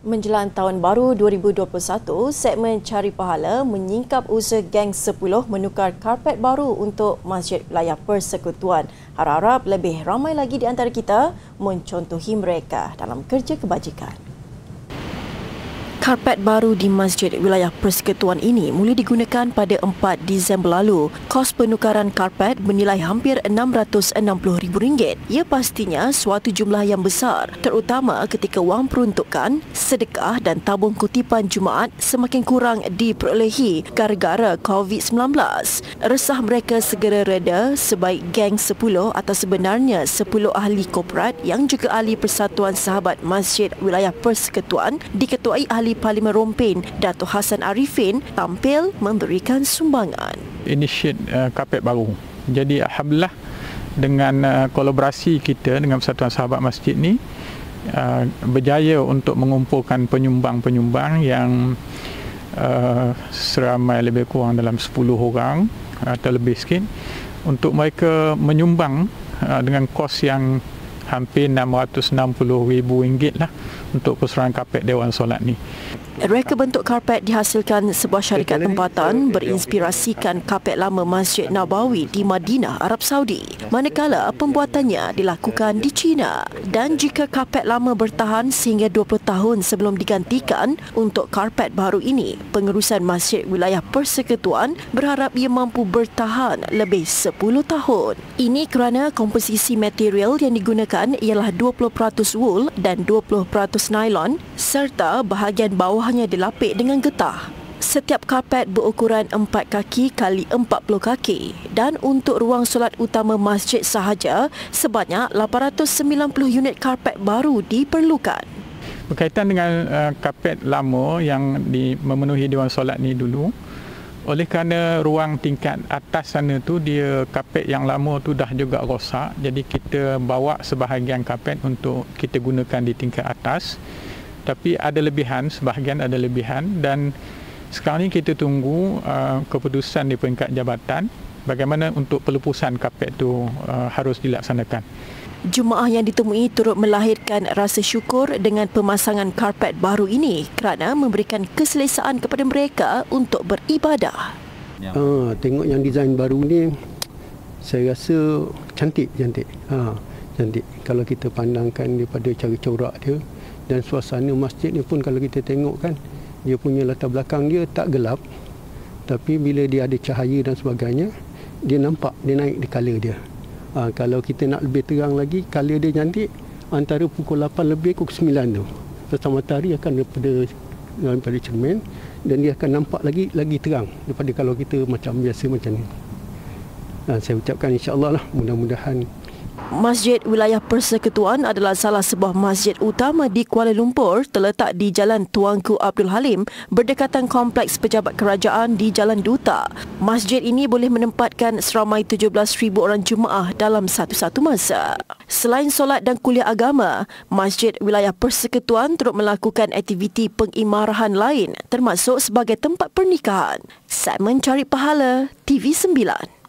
Menjelang tahun baru 2021, segmen Cari Pahala menyingkap usaha Geng 10 menukar karpet baru untuk Masjid Wilayah Persekutuan. Harap-harap lebih ramai lagi di antara kita mencontohi mereka dalam kerja kebajikan. Karpet baru di Masjid Wilayah Persekutuan ini mula digunakan pada 4 Disember lalu. Kos penukaran karpet bernilai hampir RM660,000. Ia pastinya suatu jumlah yang besar, terutama ketika wang peruntukan, sedekah dan tabung kutipan Jumaat semakin kurang diperolehi gara-gara COVID-19. Resah mereka segera reda sebaik Geng 10 atau sebenarnya 10 ahli korporat yang juga ahli Persatuan Sahabat Masjid Wilayah Persekutuan diketuai ahli Parlimen Rompin Datuk Hassan Arifin tampil memberikan sumbangan. Initiate karpet baru. Jadi alhamdulillah dengan kolaborasi kita dengan Persatuan Sahabat Masjid ni berjaya untuk mengumpulkan penyumbang-penyumbang yang seramai lebih kurang dalam 10 orang atau lebih sikit untuk mereka menyumbang dengan kos yang hampir RM660,000 lah untuk keseluruhan karpet Dewan Solat ni. Reka bentuk karpet dihasilkan sebuah syarikat tempatan berinspirasikan karpet lama Masjid Nabawi di Madinah, Arab Saudi. Manakala pembuatannya dilakukan di China. Dan jika karpet lama bertahan sehingga 20 tahun sebelum digantikan, untuk karpet baru ini, pengurusan Masjid Wilayah Persekutuan berharap ia mampu bertahan lebih 10 tahun. Ini kerana komposisi material yang digunakan ialah 20% wool dan 20% nylon serta bahagian bawahnya dilapik dengan getah. Setiap karpet berukuran 4 kaki kali 40 kaki dan untuk ruang solat utama masjid sahaja sebanyak 890 unit karpet baru diperlukan. Berkaitan dengan karpet lama yang memenuhi Dewan Solat ni dulu, oleh kerana ruang tingkat atas sana tu dia karpet yang lama tu dah juga rosak, jadi kita bawa sebahagian karpet untuk kita gunakan di tingkat atas. Tapi ada lebihan, sebahagian ada lebihan dan sekarang ni kita tunggu keputusan di peringkat jabatan bagaimana untuk pelepusan karpet tu harus dilaksanakan. Jemaah yang ditemui turut melahirkan rasa syukur dengan pemasangan karpet baru ini kerana memberikan keselesaan kepada mereka untuk beribadah. Tengok yang desain baru ni, saya rasa cantik. Cantik. Kalau kita pandangkan daripada cara corak dia dan suasana masjid ni pun kalau kita tengok kan, dia punya latar belakang dia tak gelap. Tapi bila dia ada cahaya dan sebagainya, dia nampak, dia naik di color dia. Kalau kita nak lebih terang lagi, color dia cantik antara pukul 8 lebih pukul 9 tu. Pasal matahari akan daripada cermin dan dia akan nampak lagi terang daripada kalau kita macam biasa macam ni. Saya ucapkan insya-Allah lah, mudah-mudahan. Masjid Wilayah Persekutuan adalah salah sebuah masjid utama di Kuala Lumpur terletak di Jalan Tuanku Abdul Halim berdekatan kompleks pejabat kerajaan di Jalan Duta. Masjid ini boleh menempatkan seramai 17,000 orang jemaah dalam satu-satu masa. Selain solat dan kuliah agama, Masjid Wilayah Persekutuan turut melakukan aktiviti pengimarahan lain termasuk sebagai tempat pernikahan. Segmen Cari Pahala, TV9.